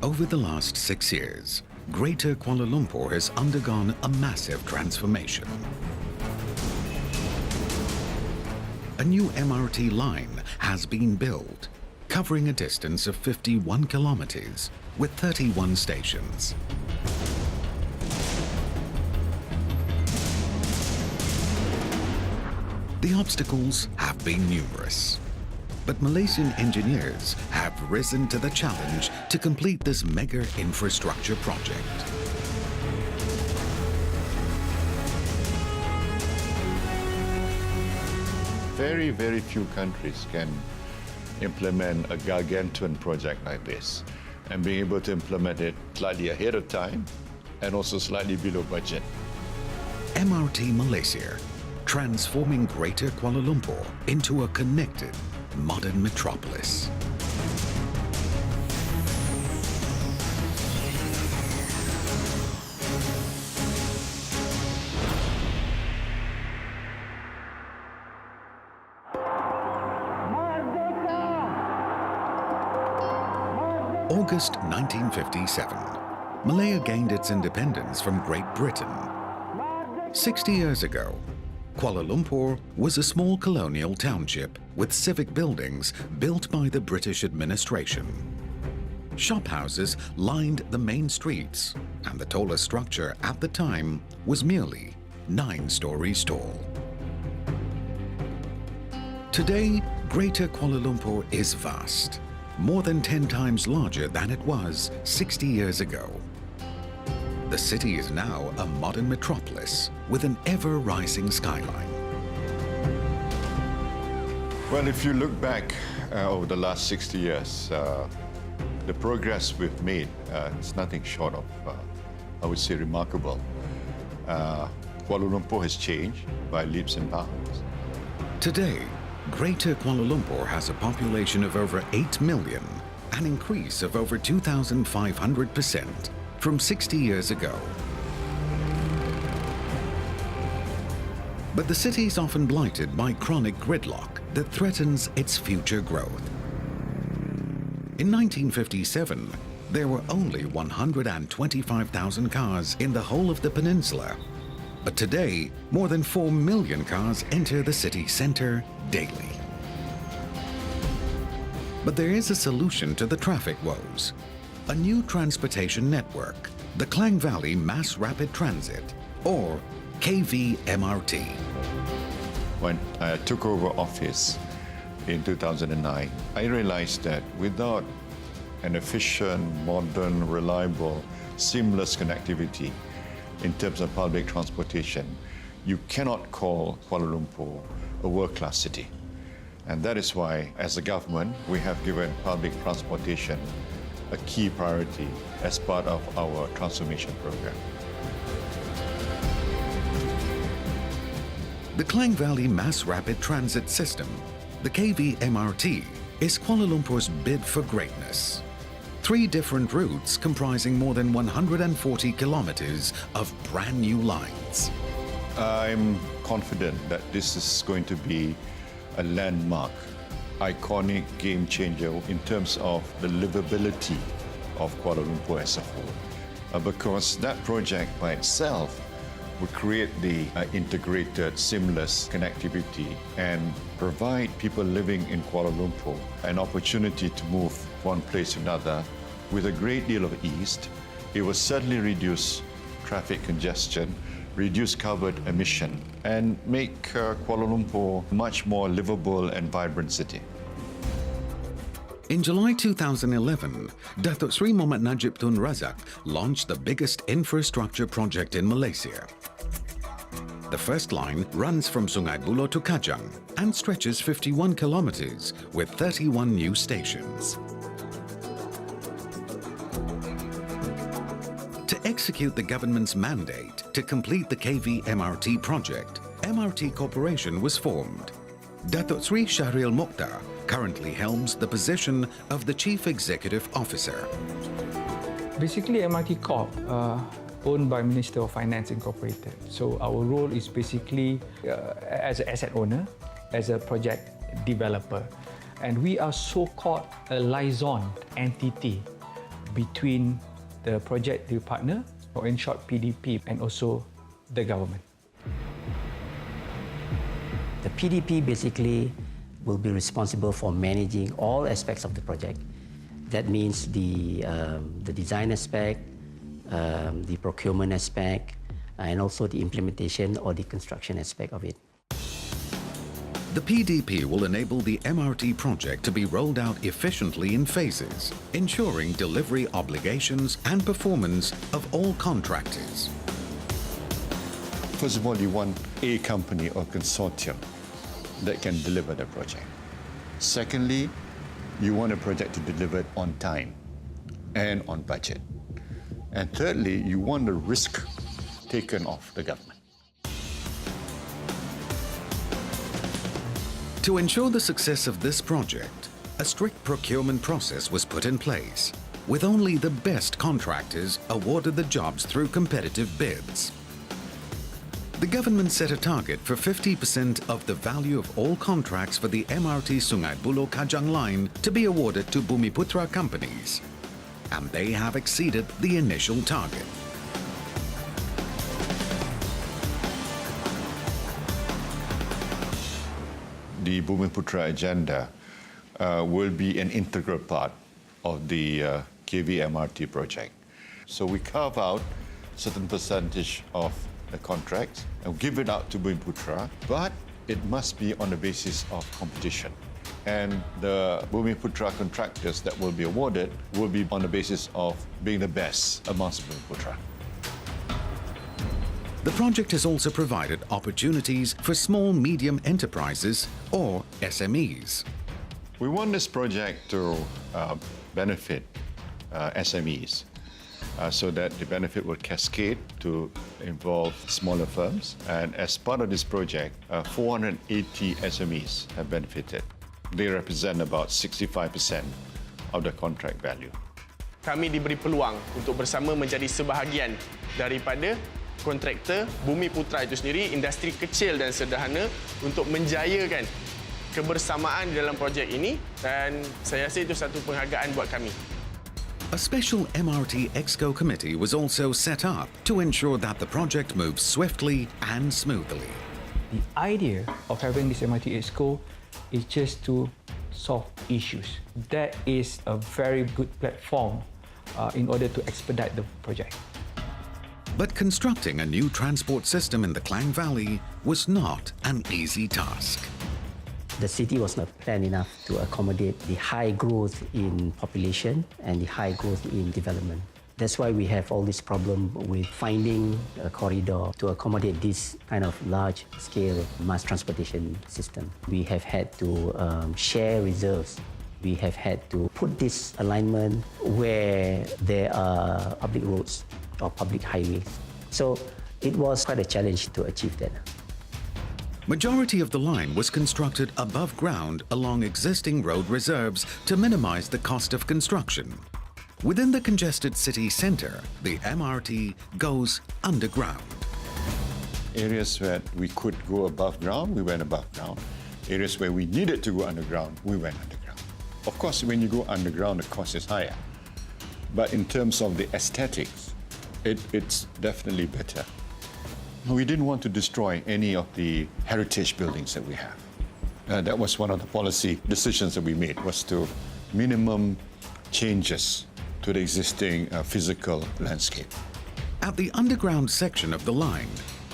Over the last 6 years, Greater Kuala Lumpur has undergone a massive transformation. A new MRT line has been built, covering a distance of 51 kilometers with 31 stations. The obstacles have been numerous, but Malaysian engineers have risen to the challenge to complete this mega infrastructure project. Very, very few countries can implement a gargantuan project like this, and being able to implement it slightly ahead of time and also slightly below budget. MRT Malaysia, transforming Greater Kuala Lumpur into a connected, modern metropolis. August 1957, Malaya gained its independence from Great Britain. 60 years ago, Kuala Lumpur was a small colonial township with civic buildings built by the British administration. Shophouses lined the main streets, and the tallest structure at the time was merely 9 stories tall. Today, Greater Kuala Lumpur is vast, more than 10 times larger than it was 60 years ago. The city is now a modern metropolis with an ever-rising skyline. Well, if you look back over the last 60 years, the progress we've made is nothing short of, I would say, remarkable. Kuala Lumpur has changed by leaps and bounds. Today, Greater Kuala Lumpur has a population of over 8 million, an increase of over 2,500% from 60 years ago. But the city is often blighted by chronic gridlock that threatens its future growth. In 1957, there were only 125,000 cars in the whole of the peninsula. But today, more than 4 million cars enter the city centre daily. But there is a solution to the traffic woes. A new transportation network, the Klang Valley Mass Rapid Transit, or KV MRT. When I took over office in 2009, I realized that without an efficient, modern, reliable, seamless connectivity in terms of public transportation, you cannot call Kuala Lumpur a world-class city. And that is why, as a government, we have given public transportation a key priority as part of our transformation program. The Klang Valley Mass Rapid Transit System, the KV MRT, is Kuala Lumpur's bid for greatness. 3 different routes comprising more than 140 kilometers of brand new lines. I'm confident that this is going to be a landmark, iconic game changer in terms of the livability of Kuala Lumpur as a whole. Because that project by itself will create the integrated, seamless connectivity and provide people living in Kuala Lumpur an opportunity to move one place to another with a great deal of ease. It will certainly reduce traffic congestion, reduce carbon emission, and make Kuala Lumpur a much more livable and vibrant city. In July 2011, Datuk Sri Mohammad Najib Tun Razak launched the biggest infrastructure project in Malaysia. The first line runs from Sungai Buloh to Kajang and stretches 51 kilometers with 31 new stations. To execute the government's mandate to complete the KV MRT project, MRT Corporation was formed. Datuk Sri Shahril Mokhtar currently helms the position of the Chief Executive Officer. Basically, MRT Corp, owned by Minister of Finance Incorporated. So our role is basically as an asset owner, as a project developer. And we are so-called a liaison entity between the project partner, or in short PDP, and also the government. The PDP basically will be responsible for managing all aspects of the project. That means the design aspect, the procurement aspect, and also the implementation or the construction aspect of it. The PDP will enable the MRT project to be rolled out efficiently in phases, ensuring delivery obligations and performance of all contractors. First of all, you want a company or consortium that can deliver the project. Secondly, you want a project to deliver it on time and on budget. And thirdly, you want the risk taken off the government. To ensure the success of this project, a strict procurement process was put in place, with only the best contractors awarded the jobs through competitive bids. The government set a target for 50% of the value of all contracts for the MRT Sungai Buloh Kajang line to be awarded to Bumiputra companies, and they have exceeded the initial target. The Bumiputra agenda will be an integral part of the KV MRT project. So we carve out a certain percentage of the contracts and give it out to Bumiputra, but it must be on the basis of competition. And the Bumiputra contractors that will be awarded will be on the basis of being the best amongst Bumiputra. The project has also provided opportunities for small-medium enterprises, or SMEs. We want this project to benefit SMEs so that the benefit will cascade to involve smaller firms. And as part of this project, 480 SMEs have benefited. They represent about 65% of the contract value. Kami diberi peluang untuk bersama menjadi sebahagian daripada kontraktor Bumiputra itu sendiri, industri kecil dan sederhana, untuk menjayakan kebersamaan dalam projek ini, dan saya rasa itu satu penghargaan buat kami. A special MRT Exco committee was also set up to ensure that the project moves swiftly and smoothly. The idea of having this MRT Exco is just to solve issues. That is a very good platform in order to expedite the project. But constructing a new transport system in the Klang Valley was not an easy task. The city was not planned enough to accommodate the high growth in population and the high growth in development. That's why we have all this problem with finding a corridor to accommodate this kind of large-scale mass transportation system. We have had to share reserves. We have had to put this alignment where there are public roads or public highways. So it was quite a challenge to achieve that. Majority of the line was constructed above ground along existing road reserves to minimize the cost of construction. Within the congested city centre, the MRT goes underground. Areas where we could go above ground, we went above ground. Areas where we needed to go underground, we went underground. Of course, when you go underground, the cost is higher. But in terms of the aesthetics, it's definitely better. We didn't want to destroy any of the heritage buildings that we have. That was one of the policy decisions that we made, was to minimum changes to the existing physical landscape. At the underground section of the line,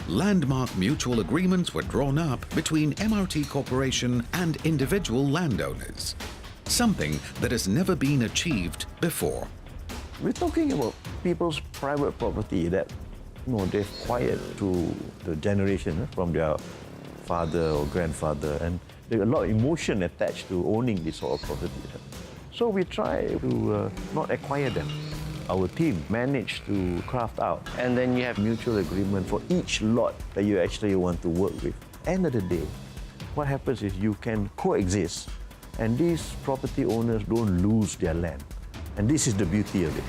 landmark mutual agreements were drawn up between MRT Corporation and individual landowners, something that has never been achieved before. We're talking about people's private property that they've acquired through the generation from their father or grandfather, and there's a lot of emotion attached to owning this sort of property. So we try to not acquire them. Our team managed to craft out, and then you have mutual agreement for each lot that you actually want to work with. End of the day, what happens is you can coexist, and these property owners don't lose their land. And this is the beauty of it.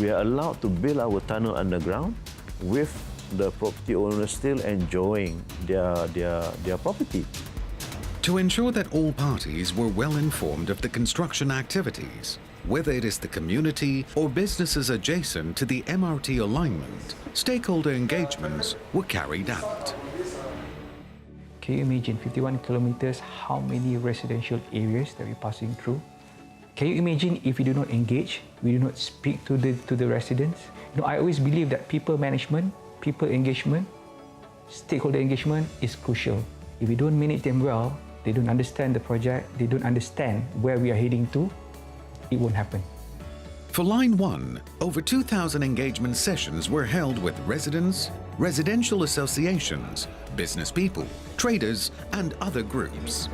We are allowed to build our tunnel underground with the property owners still enjoying their property. To ensure that all parties were well informed of the construction activities, whether it is the community or businesses adjacent to the MRT alignment, stakeholder engagements were carried out. Can you imagine 51 kilometers, how many residential areas that we're passing through? Can you imagine if we do not engage, we do not speak to the residents? I always believe that people management, people engagement, stakeholder engagement is crucial. If we don't manage them well, they don't understand the project, they don't understand where we are heading to, it won't happen. For Line 1, over 2,000 engagement sessions were held with residents, residential associations, business people, traders, and other groups.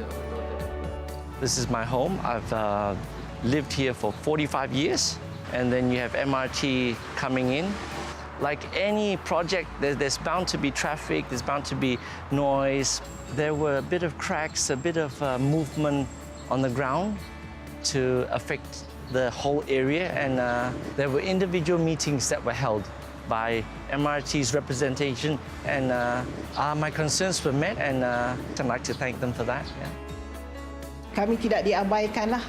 This is my home. I've lived here for 45 years, and then you have MRT coming in. Like any project, there's bound to be traffic, there's bound to be noise. There were a bit of cracks, a bit of movement on the ground to affect the whole area, and there were individual meetings that were held by MRT's representation, and my concerns were met, and I'd like to thank them for that. Yeah. Kami tidak diabaikan lah.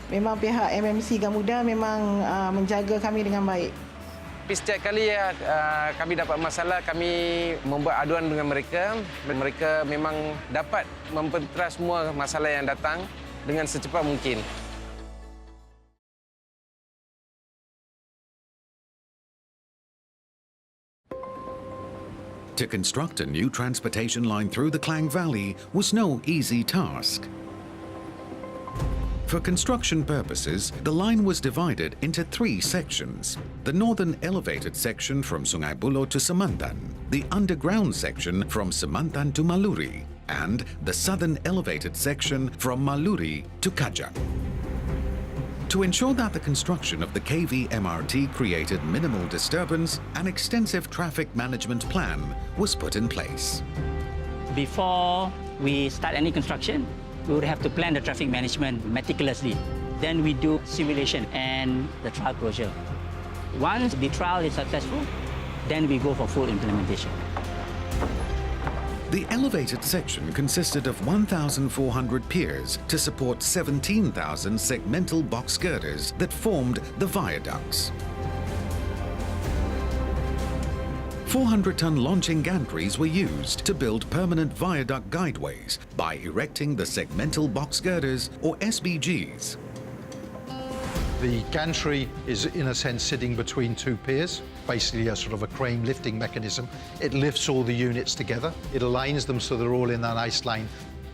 Memang pihak MMC Gamuda memang menjaga kami dengan baik. Setiap kali kami dapat masalah, kami membuat aduan dengan mereka. Mereka memang dapat mempenteras semua masalah yang datang dengan secepat mungkin. To construct a new transportation line through the Klang Valley was no easy task. For construction purposes, the line was divided into 3 sections. The northern elevated section from Sungai Buloh to Semantan, the underground section from Semantan to Maluri, and the southern elevated section from Maluri to Kajang. To ensure that the construction of the KV MRT created minimal disturbance, an extensive traffic management plan was put in place. Before we start any construction, we would have to plan the traffic management meticulously. Then we do simulation and the trial closure. Once the trial is successful, then we go for full implementation. The elevated section consisted of 1,400 piers to support 17,000 segmental box girders that formed the viaducts. 400-ton launching gantries were used to build permanent viaduct guideways by erecting the segmental box girders, or SBGs. The gantry is, in a sense, sitting between 2 piers, basically a sort of a crane lifting mechanism. It lifts all the units together. It aligns them so they're all in a nice line.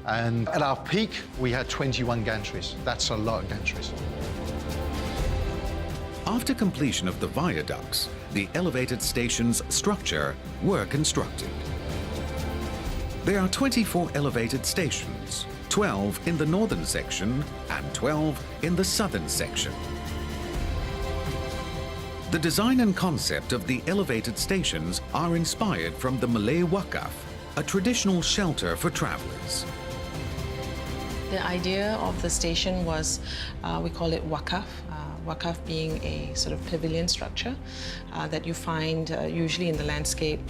And at our peak, we had 21 gantries. That's a lot of gantries. After completion of the viaducts, the elevated station's structure were constructed. There are 24 elevated stations, 12 in the northern section and 12 in the southern section. The design and concept of the elevated stations are inspired from the Malay Wakaf, a traditional shelter for travelers. The idea of the station was, we call it Wakaf. Wakaf being a sort of pavilion structure that you find usually in the landscape,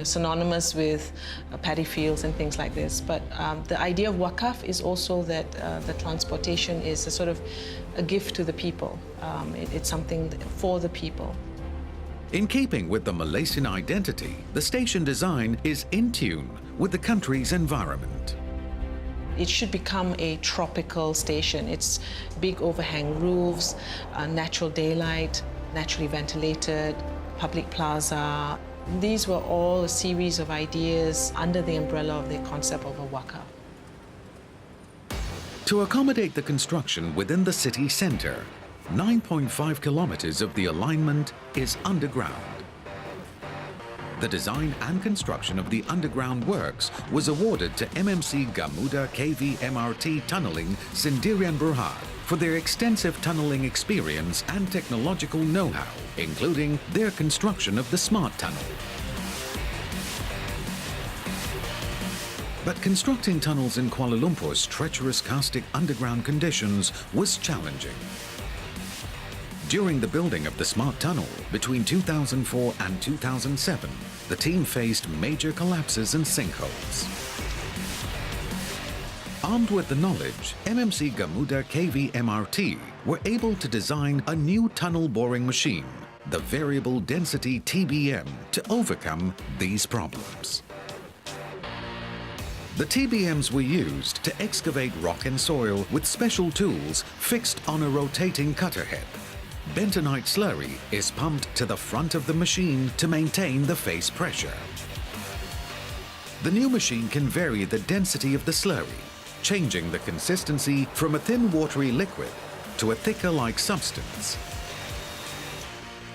synonymous with paddy fields and things like this. But the idea of Wakaf is also that the transportation is a sort of a gift to the people. It's something for the people. In keeping with the Malaysian identity, the station design is in tune with the country's environment. It should become a tropical station. It's big overhang roofs, natural daylight, naturally ventilated, public plaza. These were all a series of ideas under the umbrella of the concept of a waka. To accommodate the construction within the city centre, 9.5 kilometres of the alignment is underground. The design and construction of the underground works was awarded to MMC Gamuda KV MRT Tunnelling Sendirian Berhad for their extensive tunnelling experience and technological know-how, including their construction of the Smart Tunnel. But constructing tunnels in Kuala Lumpur's treacherous karstic underground conditions was challenging. During the building of the Smart Tunnel between 2004 and 2007, the team faced major collapses and sinkholes. Armed with the knowledge, MMC Gamuda KV MRT were able to design a new tunnel boring machine, the variable density TBM, to overcome these problems. The TBMs were used to excavate rock and soil with special tools fixed on a rotating cutter head. Bentonite slurry is pumped to the front of the machine to maintain the face pressure. The new machine can vary the density of the slurry, changing the consistency from a thin watery liquid to a thicker-like substance.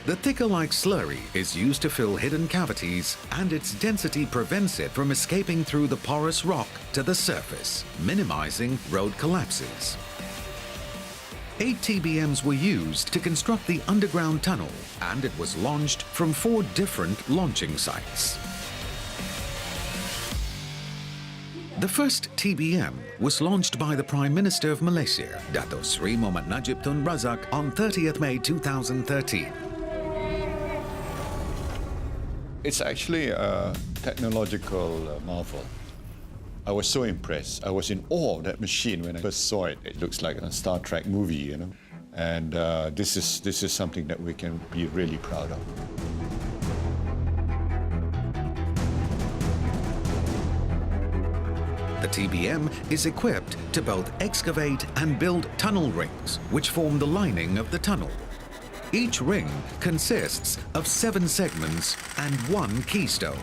The thicker-like slurry is used to fill hidden cavities, and its density prevents it from escaping through the porous rock to the surface, minimizing road collapses. 8 TBMs were used to construct the underground tunnel, and it was launched from 4 different launching sites. The first TBM was launched by the Prime Minister of Malaysia, Dato Sri Mohamed Najib Tun Razak, on 30th May 2013. It's actually a technological marvel. I was so impressed. I was in awe of that machine when I first saw it. It looks like a Star Trek movie, you know. And this is something that we can be really proud of. The TBM is equipped to both excavate and build tunnel rings, which form the lining of the tunnel. Each ring consists of 7 segments and 1 keystone.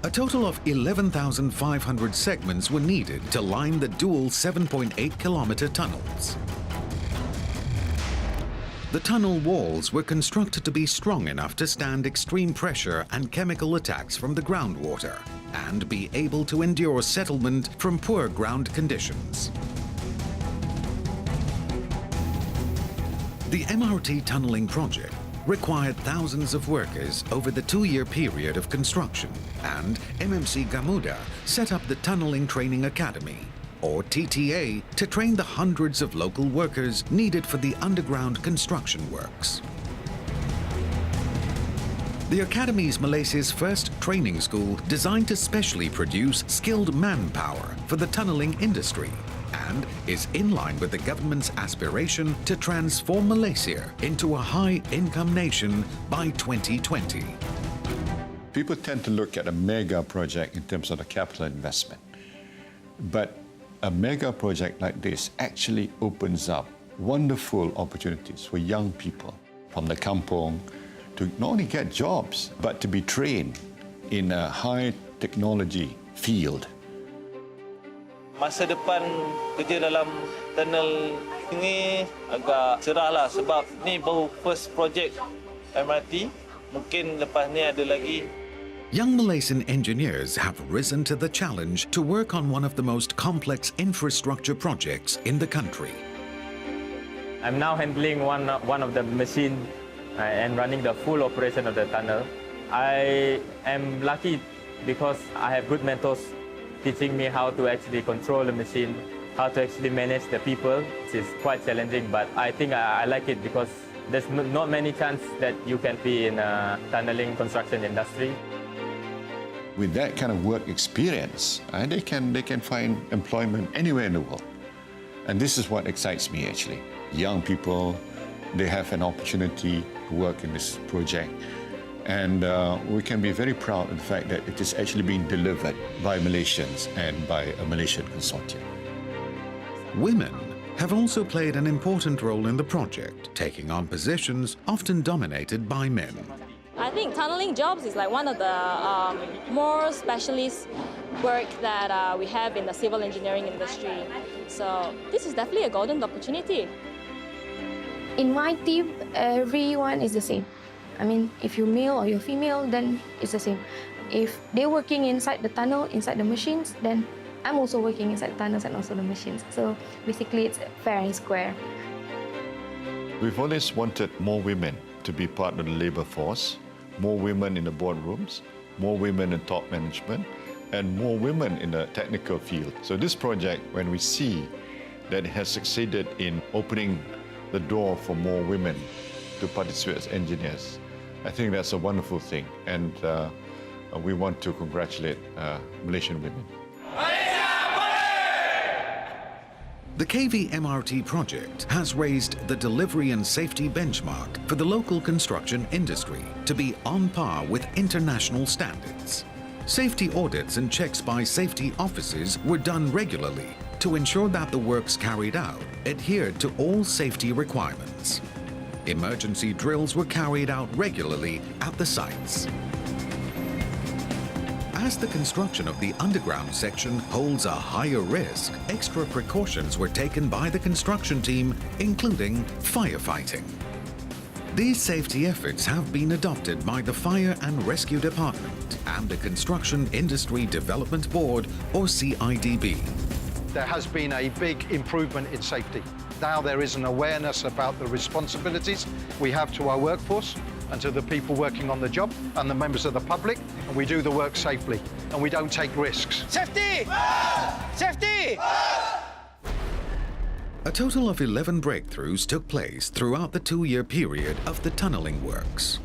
A total of 11,500 segments were needed to line the dual 7.8-kilometer tunnels. The tunnel walls were constructed to be strong enough to stand extreme pressure and chemical attacks from the groundwater, and be able to endure settlement from poor ground conditions. The MRT tunneling project required thousands of workers over the 2-year period of construction, and MMC Gamuda set up the Tunneling Training Academy, or TTA, to train the hundreds of local workers needed for the underground construction works. The Academy is Malaysia's first training school designed to specially produce skilled manpower for the tunneling industry, and is in line with the government's aspiration to transform Malaysia into a high-income nation by 2020. People tend to look at a mega project in terms of the capital investment. But a mega project like this actually opens up wonderful opportunities for young people from the kampung to not only get jobs, but to be trained in a high technology field. Masa depan kerja dalam tunnel ini agak cerahlah sebab ni baru first project MRT. Mungkin lepas ni ada lagi. Young Malaysian engineers have risen to the challenge to work on one of the most complex infrastructure projects in the country. I'm now handling one of the machine and running the full operation of the tunnel. I am lucky because I have good mentors teaching me how to actually control the machine, how to actually manage the people. It's quite challenging, but I think I like it because there's not many chances that you can be in a tunneling construction industry. With that kind of work experience, they can find employment anywhere in the world. And this is what excites me actually. Young people, they have an opportunity to work in this project. And we can be very proud of the fact that it is actually being delivered by Malaysians and by a Malaysian consortium. Women have also played an important role in the project, taking on positions often dominated by men. I think tunneling jobs is like one of the more specialist work that we have in the civil engineering industry. So this is definitely a golden opportunity. In my team, everyone is the same. I mean, if you're male or you're female, then it's the same. If they're working inside the tunnel, inside the machines, then I'm also working inside the tunnels and also the machines. So basically, it's fair and square. We've always wanted more women to be part of the labour force, more women in the boardrooms, more women in top management, and more women in the technical field. So this project, when we see that it has succeeded in opening the door for more women to participate as engineers, I think that's a wonderful thing, and we want to congratulate Malaysian women. The KV MRT project has raised the delivery and safety benchmark for the local construction industry to be on par with international standards. Safety audits and checks by safety officers were done regularly to ensure that the works carried out adhered to all safety requirements. Emergency drills were carried out regularly at the sites. As the construction of the underground section holds a higher risk, extra precautions were taken by the construction team, including firefighting. These safety efforts have been adopted by the Fire and Rescue Department and the Construction Industry Development Board, or CIDB. There has been a big improvement in safety. Now there is an awareness about the responsibilities we have to our workforce and to the people working on the job and the members of the public, and we do the work safely and we don't take risks. Safety! Safety! A total of 11 breakthroughs took place throughout the 2-year period of the tunneling works.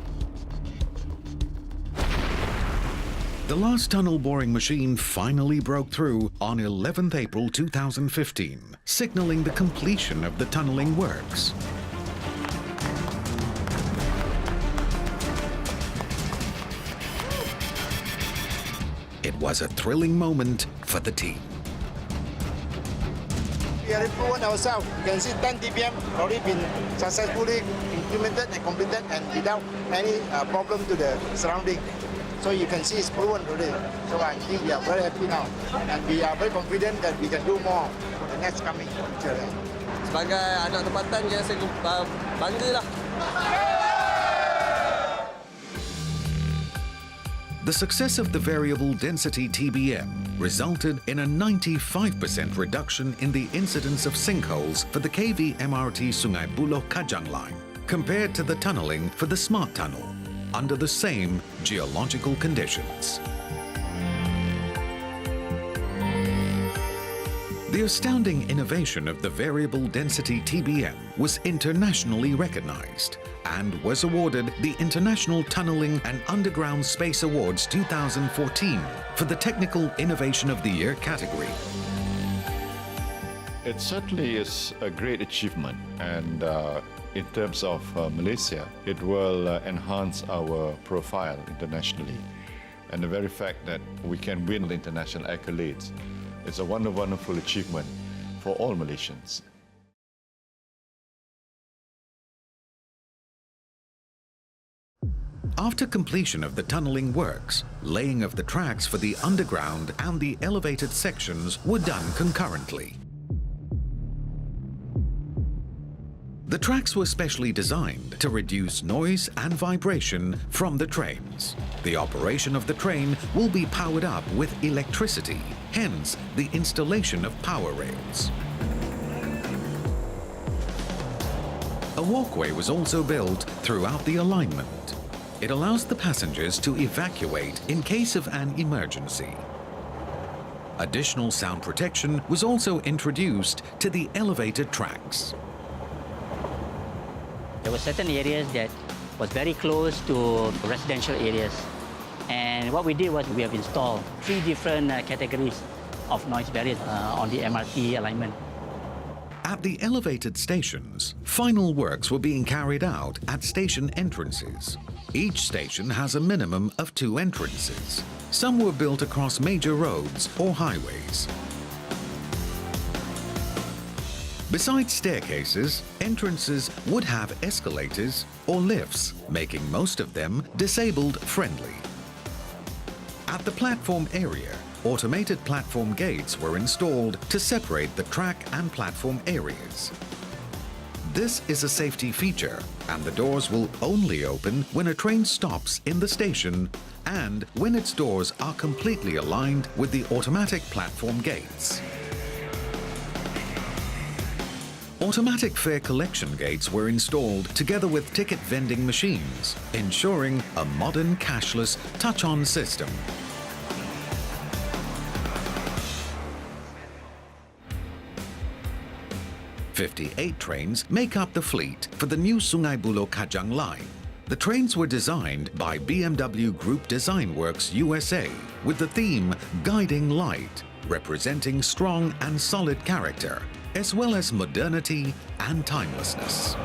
The last tunnel boring machine finally broke through on 11th April 2015, signaling the completion of the tunneling works. It was a thrilling moment for the team. We are improving ourselves. You can see 10 TPM already been successfully implemented and completed and without any problem to the surrounding. So you can see it's proven already. So I think we are very happy now. And we are very confident that we can do more for the next coming future. Sebagai anak tempatan, saya banggalah. The success of the variable density TBM resulted in a 95% reduction in the incidence of sinkholes for the KV MRT Sungai Buloh Kajang line compared to the tunneling for the Smart Tunnel under the same geological conditions. The astounding innovation of the variable density TBM was internationally recognized and was awarded the International Tunneling and Underground Space Awards 2014 for the Technical Innovation of the Year category. It certainly is a great achievement, and in terms of Malaysia, it will enhance our profile internationally. And the very fact that we can win the international accolades is a wonderful achievement for all Malaysians. After completion of the tunneling works, laying of the tracks for the underground and the elevated sections were done concurrently. The tracks were specially designed to reduce noise and vibration from the trains. The operation of the train will be powered up with electricity, hence the installation of power rails. A walkway was also built throughout the alignment. It allows the passengers to evacuate in case of an emergency. Additional sound protection was also introduced to the elevated tracks. There were certain areas that was very close to residential areas. And what we did was we have installed 3 different categories of noise barriers on the MRT alignment. At the elevated stations, final works were being carried out at station entrances. Each station has a minimum of 2 entrances. Some were built across major roads or highways. Besides staircases, entrances would have escalators or lifts, making most of them disabled-friendly. At the platform area, automated platform gates were installed to separate the track and platform areas. This is a safety feature, and the doors will only open when a train stops in the station and when its doors are completely aligned with the automatic platform gates. Automatic fare collection gates were installed together with ticket vending machines, ensuring a modern cashless touch-on system. "58 trains make up the fleet for the new Sungai Buloh Kajang line. The trains were designed by BMW Group Design Works USA with the theme Guiding Light, representing strong and solid character, as well as modernity and timelessness.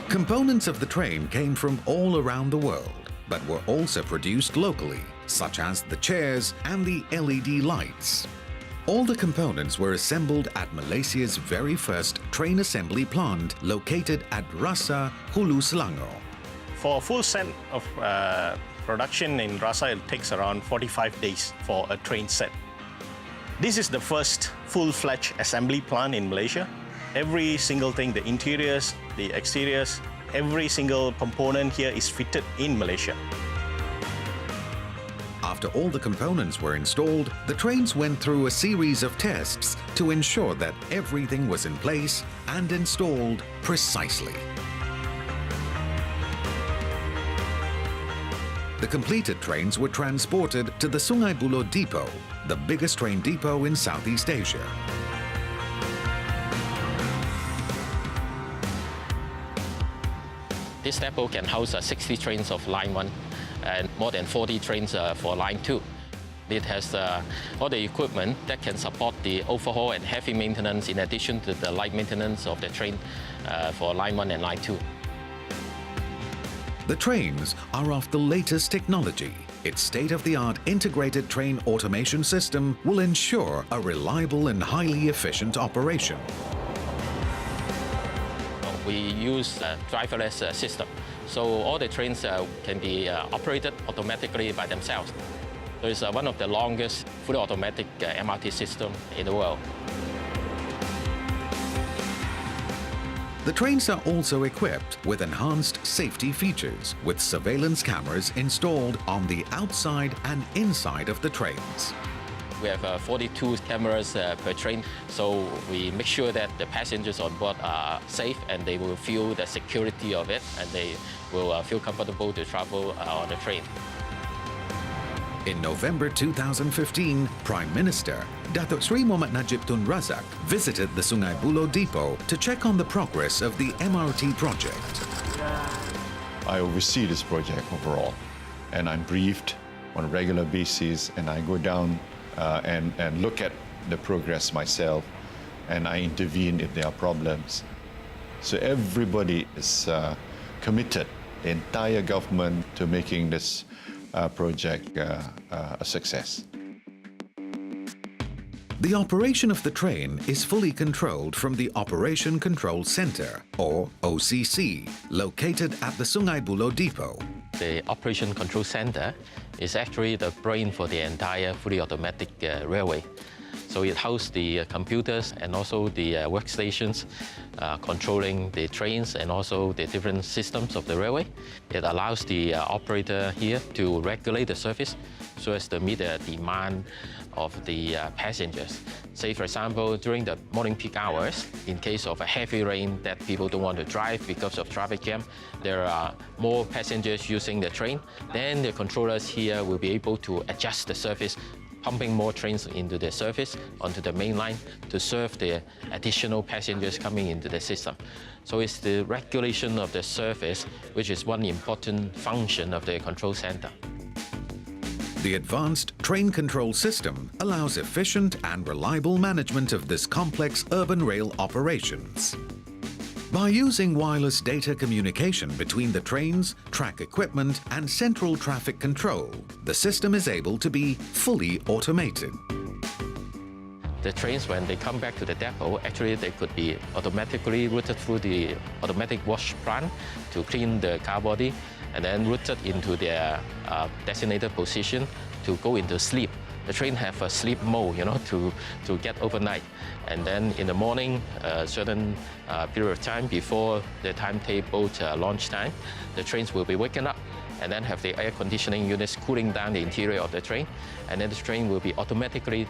Components of the train came from all around the world, but were also produced locally, such as the chairs and the LED lights. All the components were assembled at Malaysia's very first train assembly plant located at Rasa, Hulu Selangor. For a full set of production in Rasa, it takes around 45 days for a train set. This is the first full-fledged assembly plant in Malaysia. Every single thing, the interiors, the exteriors, every single component here is fitted in Malaysia. After all the components were installed, the trains went through a series of tests to ensure that everything was in place and installed precisely. The completed trains were transported to the Sungai Buloh Depot, the biggest train depot in Southeast Asia. This depot can house 60 trains of Line 1 and more than 40 trains for Line 2. It has all the equipment that can support the overhaul and heavy maintenance in addition to the light maintenance of the train for Line 1 and Line 2. The trains are of the latest technology. Its state-of-the-art integrated train automation system will ensure a reliable and highly efficient operation. We use a driverless system, so all the trains can be operated automatically by themselves. So it's one of the longest fully automatic MRT system in the world. The trains are also equipped with enhanced safety features, with surveillance cameras installed on the outside and inside of the trains. We have 42 cameras per train, so we make sure that the passengers on board are safe and they will feel the security of it and they will feel comfortable to travel on the train. In November 2015, Prime Minister Datuk Seri Mohammad Najib Tun Razak visited the Sungai Buloh Depot to check on the progress of the MRT project. I oversee this project overall, and I'm briefed on a regular basis, and I go down and look at the progress myself, and I intervene if there are problems. So everybody is committed, the entire government, to making this project a success. The operation of the train is fully controlled from the Operation Control Center, or OCC, located at the Sungai Buloh Depot. The Operation Control Center is actually the brain for the entire fully automatic railway. So it houses the computers and also the workstations controlling the trains and also the different systems of the railway. It allows the operator here to regulate the service so as to meet the demand of the passengers. Say, for example, during the morning peak hours, in case of a heavy rain that people don't want to drive because of traffic jam, there are more passengers using the train, then the controllers here will be able to adjust the service, pumping more trains into the service onto the main line to serve the additional passengers coming into the system. So it's the regulation of the service, which is one important function of the control center. The advanced train control system allows efficient and reliable management of this complex urban rail operations. By using wireless data communication between the trains, track equipment, and central traffic control, the system is able to be fully automated. The trains, when they come back to the depot, actually they could be automatically routed through the automatic wash plant to clean the car body and then routed into their designated position to go into sleep. The train have a sleep mode, to get overnight. And then in the morning, a certain period of time before the timetable launch time, the trains will be waken up and then have the air conditioning units cooling down the interior of the train. And then the train will be automatically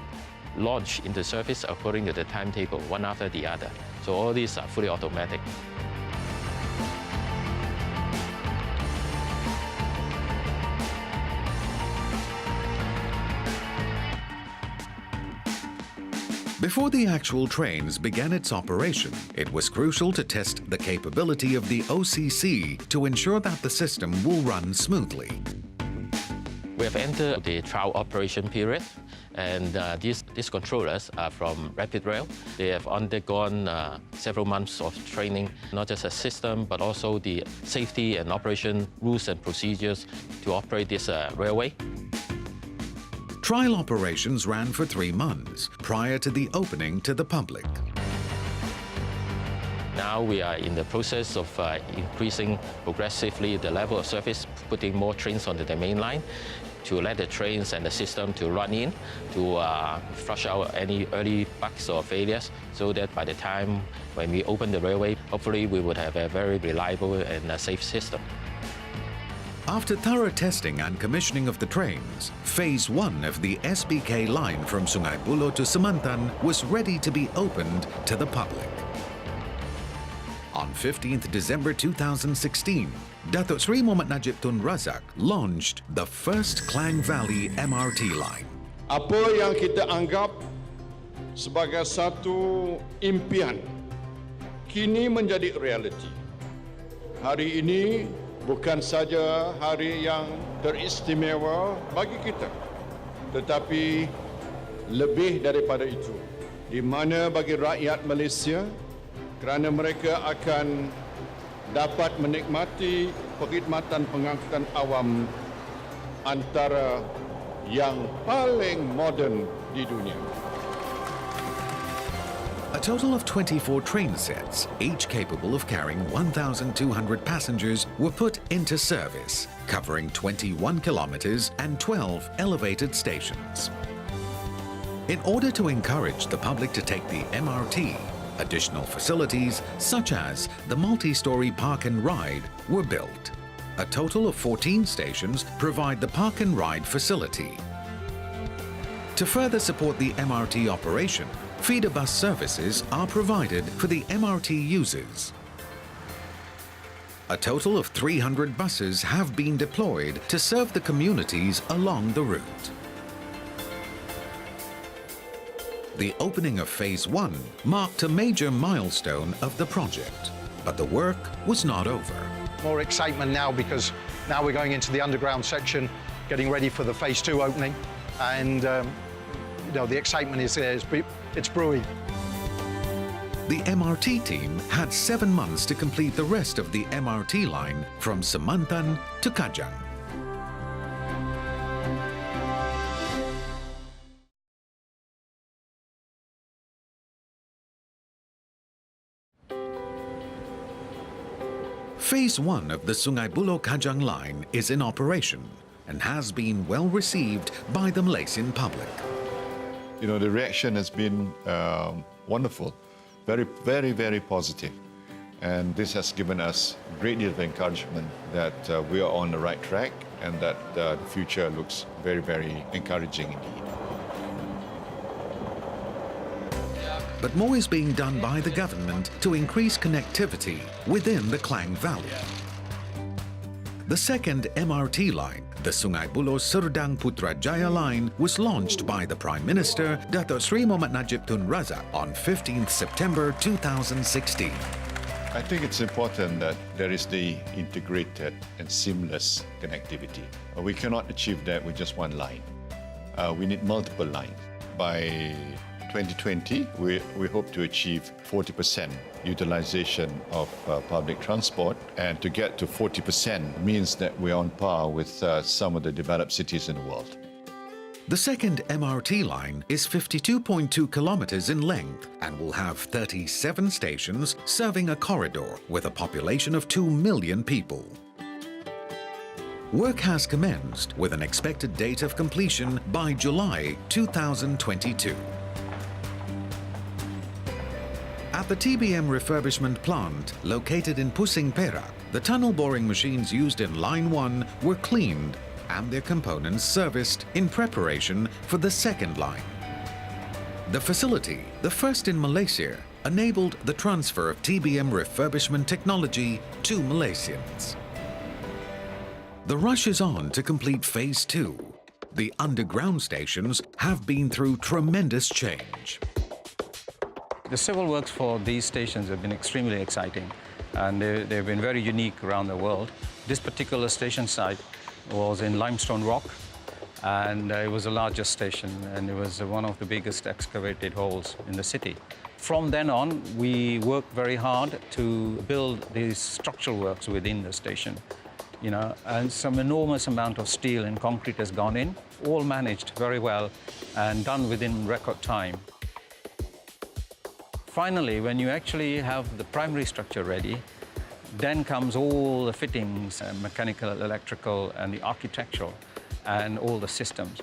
launched into service according to the timetable, one after the other. So all these are fully automatic. Before the actual trains began its operation, it was crucial to test the capability of the OCC to ensure that the system will run smoothly. We have entered the trial operation period, and these controllers are from Rapid Rail. They have undergone several months of training, not just a system, but also the safety and operation rules and procedures to operate this railway. Trial operations ran for 3 months prior to the opening to the public. Now we are in the process of increasing progressively the level of service, putting more trains onto the main line to let the trains and the system to run in, to flush out any early bugs or failures, so that by the time when we open the railway, hopefully we would have a very reliable and safe system. After thorough testing and commissioning of the trains, Phase 1 of the SBK line from Sungai Buloh to Semantan was ready to be opened to the public. On 15th December 2016, Datuk Seri Mohamed Najib Tun Razak launched the first Klang Valley MRT line. Apa yang kita anggap sebagai satu impian kini menjadi realiti. Hari ini bukan saja hari yang teristimewa bagi kita, tetapi lebih daripada itu, di mana bagi rakyat Malaysia, kerana mereka akan dapat menikmati perkhidmatan pengangkutan awam antara yang paling moden di dunia. A total of 24 train sets, each capable of carrying 1,200 passengers, were put into service, covering 21 kilometers and 12 elevated stations. In order to encourage the public to take the MRT, additional facilities, such as the multi-story park and ride, were built. A total of 14 stations provide the park and ride facility. To further support the MRT operation, feeder bus services are provided for the MRT users. A total of 300 buses have been deployed to serve the communities along the route. The opening of Phase 1 marked a major milestone of the project, but the work was not over. More excitement now because now we're going into the underground section, getting ready for the Phase 2 opening, and the excitement is there, it's brewing. The MRT team had 7 months to complete the rest of the MRT line from Semantan to Kajang. Phase 1 of the Sungai Buloh Kajang line is in operation and has been well received by the Malaysian public. You know, the reaction has been wonderful, very, very, very positive. And this has given us a great deal of encouragement that we are on the right track and that the future looks very, very encouraging indeed. But more is being done by the government to increase connectivity within the Klang Valley. The second MRT line, the Sungai Buloh Serdang Putrajaya line, was launched by the Prime Minister, Datuk Seri Mohamed Najib Tun Razak, on 15th September 2016. I think it's important that there is the integrated and seamless connectivity. We cannot achieve that with just one line. We need multiple lines. By 2020, we hope to achieve 40% utilization of public transport, and to get to 40% means that we're on par with some of the developed cities in the world. The second MRT line is 52.2 kilometers in length and will have 37 stations serving a corridor with a population of 2 million people. Work has commenced with an expected date of completion by July 2022. At the TBM refurbishment plant located in Pusing Perak, the tunnel boring machines used in Line 1 were cleaned and their components serviced in preparation for the second line. The facility, the first in Malaysia, enabled the transfer of TBM refurbishment technology to Malaysians. The rush is on to complete Phase 2. The underground stations have been through tremendous change. The civil works for these stations have been extremely exciting, and they've been very unique around the world. This particular station site was in limestone rock, And it was the largest station, and it was one of the biggest excavated holes in the city. From then on, we worked very hard to build these structural works within the station, and some enormous amount of steel and concrete has gone in, all managed very well and done within record time. Finally, when you actually have the primary structure ready, then comes all the fittings, mechanical, electrical, and the architectural, and all the systems.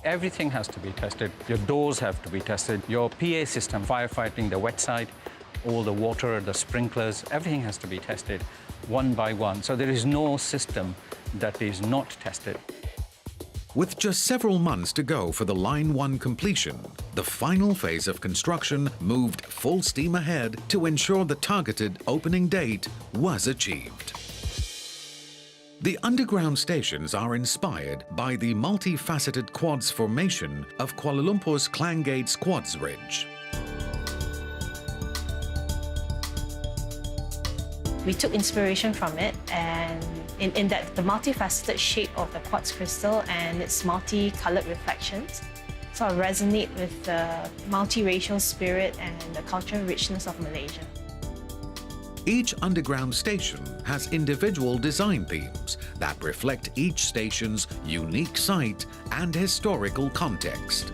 Everything has to be tested. Your doors have to be tested. Your PA system, firefighting, the wet side, all the water, the sprinklers, everything has to be tested one by one. So there is no system that is not tested. With just several months to go for the Line 1 completion, the final phase of construction moved full steam ahead to ensure the targeted opening date was achieved. The underground stations are inspired by the multifaceted quads formation of Kuala Lumpur's Klang Gate's Quads Ridge. We took inspiration from it, and in that the multifaceted shape of the quartz crystal and its multicolored reflections sort of resonate with the multiracial spirit and the cultural richness of Malaysia. Each underground station has individual design themes that reflect each station's unique site and historical context.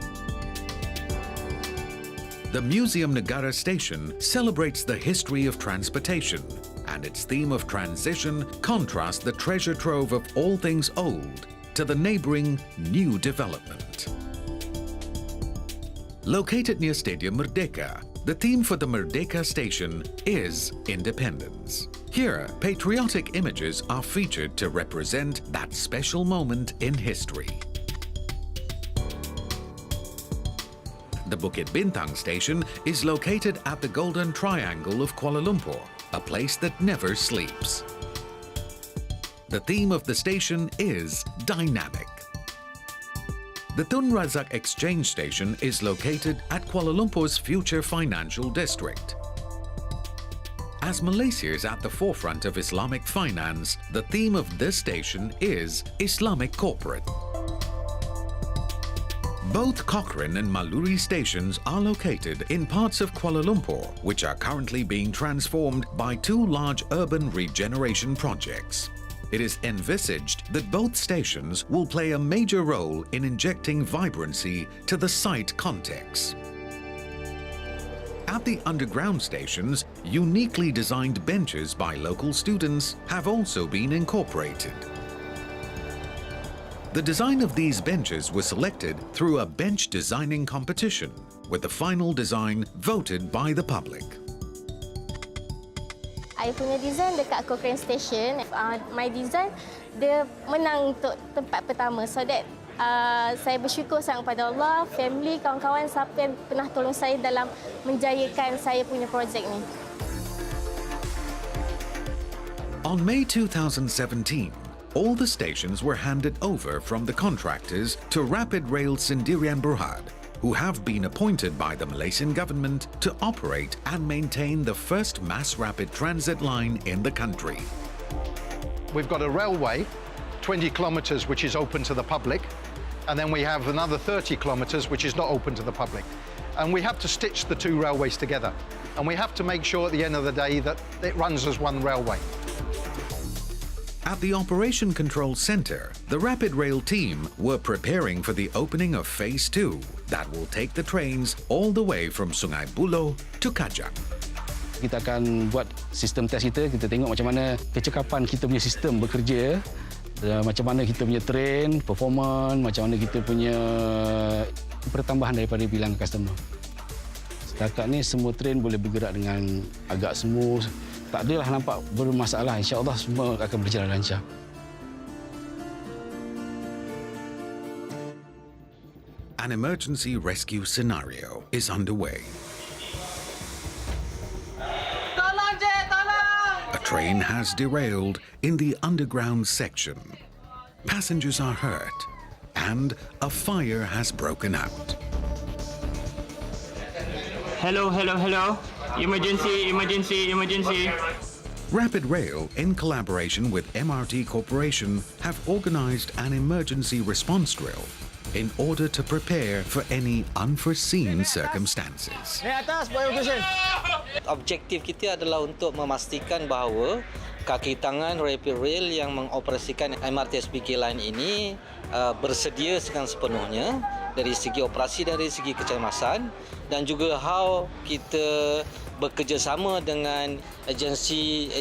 The Museum Negara station celebrates the history of transportation, and its theme of transition contrasts the treasure trove of all things old to the neighbouring new development. Located near Stadium Merdeka, the theme for the Merdeka station is independence. Here, patriotic images are featured to represent that special moment in history. The Bukit Bintang station is located at the Golden Triangle of Kuala Lumpur, a place that never sleeps. The theme of the station is dynamic. The Tun Razak Exchange Station is located at Kuala Lumpur's future financial district. As Malaysia is at the forefront of Islamic finance, the theme of this station is Islamic Corporate. Both Cochrane and Maluri stations are located in parts of Kuala Lumpur, which are currently being transformed by two large urban regeneration projects. It is envisaged that both stations will play a major role in injecting vibrancy to the site context. At the underground stations, uniquely designed benches by local students have also been incorporated. The design of these benches was selected through a bench designing competition, with the final design voted by the public. I punya design dekat Cochrane Station, my design dia menang untuk tempat pertama, so that saya bersyukur sangat pada Allah, family, kawan-kawan siapa yang pernah tolong saya dalam menjayakan saya punya projek ni. On May 2017, all the stations were handed over from the contractors to Rapid Rail Sendirian Berhad, who have been appointed by the Malaysian government to operate and maintain the first mass rapid transit line in the country. We've got a railway, 20 kilometres, which is open to the public, and then we have another 30 kilometres, which is not open to the public. And we have to stitch the two railways together. And we have to make sure at the end of the day that it runs as one railway. At the Operation Control Centre, the Rapid Rail team were preparing for the opening of Phase 2 that will take the trains all the way from Sungai Buloh to Kajang. Kita akan buat sistem test kita tengok macam mana kecekapan kita punya sistem bekerja, macam mana kita punya train, performance, macam mana kita punya pertambahan daripada bilangan customer. Setakat ni semua train boleh bergerak dengan agak smooth. Tak adalah nampak bermasalah. InsyaAllah semua akan berjalan lancar. An emergency rescue scenario is underway. A train has derailed in the underground section. Passengers are hurt, and a fire has broken out. Hello. Emergency. Rapid Rail, in collaboration with MRT Corporation, have organised an emergency response drill in order to prepare for any unforeseen circumstances. Objektif kita adalah untuk memastikan bahawa kaki tangan Rapid Rail yang mengoperasikan MRT SPK Line ini bersedia dengan sepenuhnya dari segi operasi dan dari segi kecemasan, dan juga how kita bekerjasama dengan agensi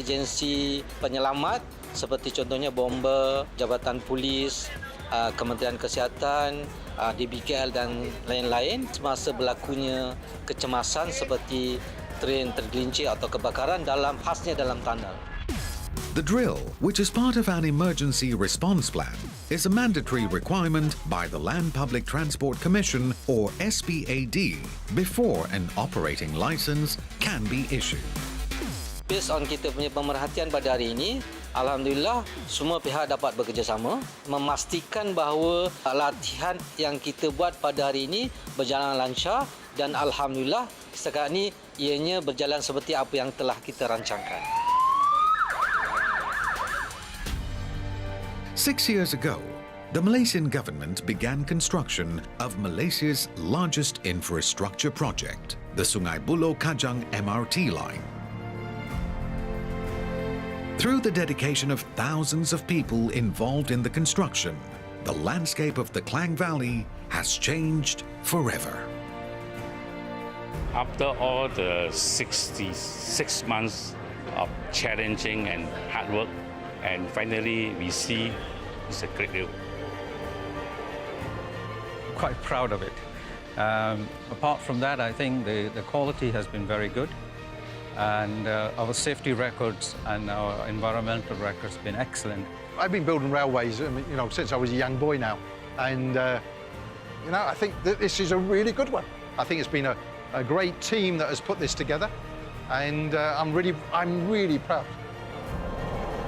penyelamat seperti contohnya bomba, Jabatan Polis, Kementerian Kesihatan, DBKL dan lain-lain semasa berlakunya kecemasan seperti tren tergelincir atau kebakaran khasnya dalam tunnel. The drill, which is part of an emergency response plan, is a mandatory requirement by the Land Public Transport Commission, or SPAD, before an operating license can be issued. Based on kita punya pemerhatian pada hari ini, alhamdulillah semua pihak dapat bekerjasama memastikan bahawa latihan yang kita buat pada hari ini berjalan lancar, dan alhamdulillah setakat ini ianya berjalan seperti apa yang telah kita rancangkan. 6 years ago, the Malaysian government began construction of Malaysia's largest infrastructure project, the Sungai Buloh Kajang MRT line. Through the dedication of thousands of people involved in the construction, the landscape of the Klang Valley has changed forever. After all the 66 months of challenging and hard work, and finally we see it's a great deal. Quite proud of it. Apart from that, I think the quality has been very good, and our safety records and our environmental records have been excellent. I've been building railways, since I was a young boy now, and I think that this is a really good one. I think it's been a great team that has put this together, and I'm really proud.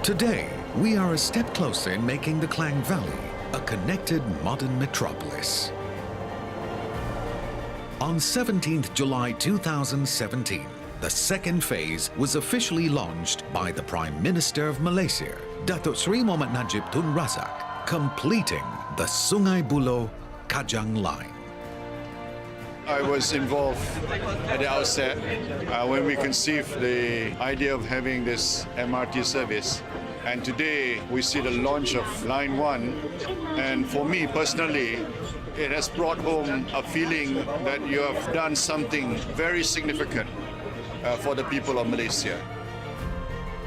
Today, we are a step closer in making the Klang Valley a connected modern metropolis. On 17th July 2017, the second phase was officially launched by the Prime Minister of Malaysia, Datuk Seri Mohamed Najib Tun Razak, completing the Sungai Buloh Kajang line. I was involved at the outset when we conceived the idea of having this MRT service. And today we see the launch of Line 1. And for me personally, it has brought home a feeling that you have done something very significant for the people of Malaysia.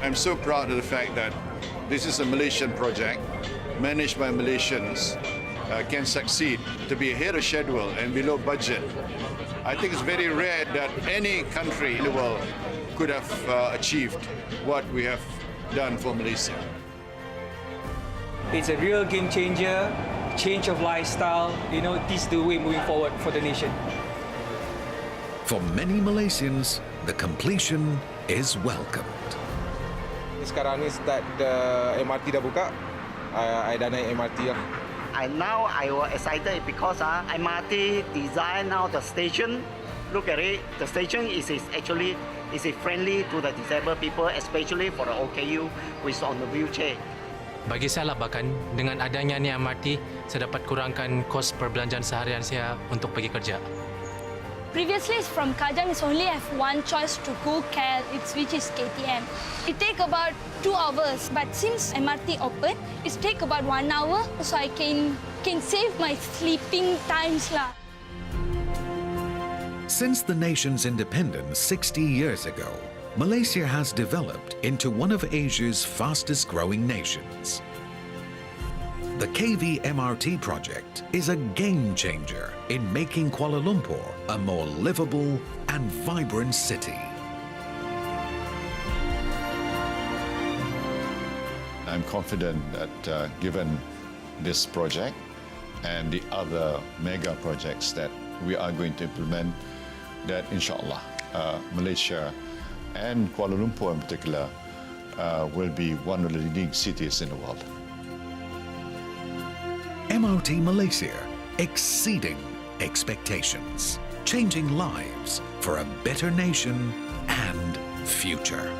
I'm so proud of the fact that this is a Malaysian project managed by Malaysians can succeed to be ahead of schedule and below budget. I think it's very rare that any country in the world could have achieved what we have done for Malaysia. It's a real game changer, change of lifestyle. This is the way moving forward for the nation. For many Malaysians, the completion is welcomed. Sekarang ni start MRT dah buka, I dah naik MRT lah. Now I was excited because MRT design now the station. Look at it. The station is actually friendly to the disabled people, especially for the OKU who is on the wheelchair. Bagi saya bahkan dengan adanya ni MRT, saya dapat kurangkan kos perbelanjaan seharian saya untuk pergi kerja. Previously, from Kajang, it's only have one choice to go KL, which is KTM. It take about 2 hours, but since MRT open, it take about 1 hour, so I can save my sleeping times lah. Since the nation's independence 60 years ago, Malaysia has developed into one of Asia's fastest-growing nations. The KV MRT project is a game-changer in making Kuala Lumpur a more livable and vibrant city. I'm confident that given this project and the other mega projects that we are going to implement, that inshallah Malaysia and Kuala Lumpur in particular will be one of the leading cities in the world. MRT Malaysia, exceeding expectations, changing lives for a better nation and future.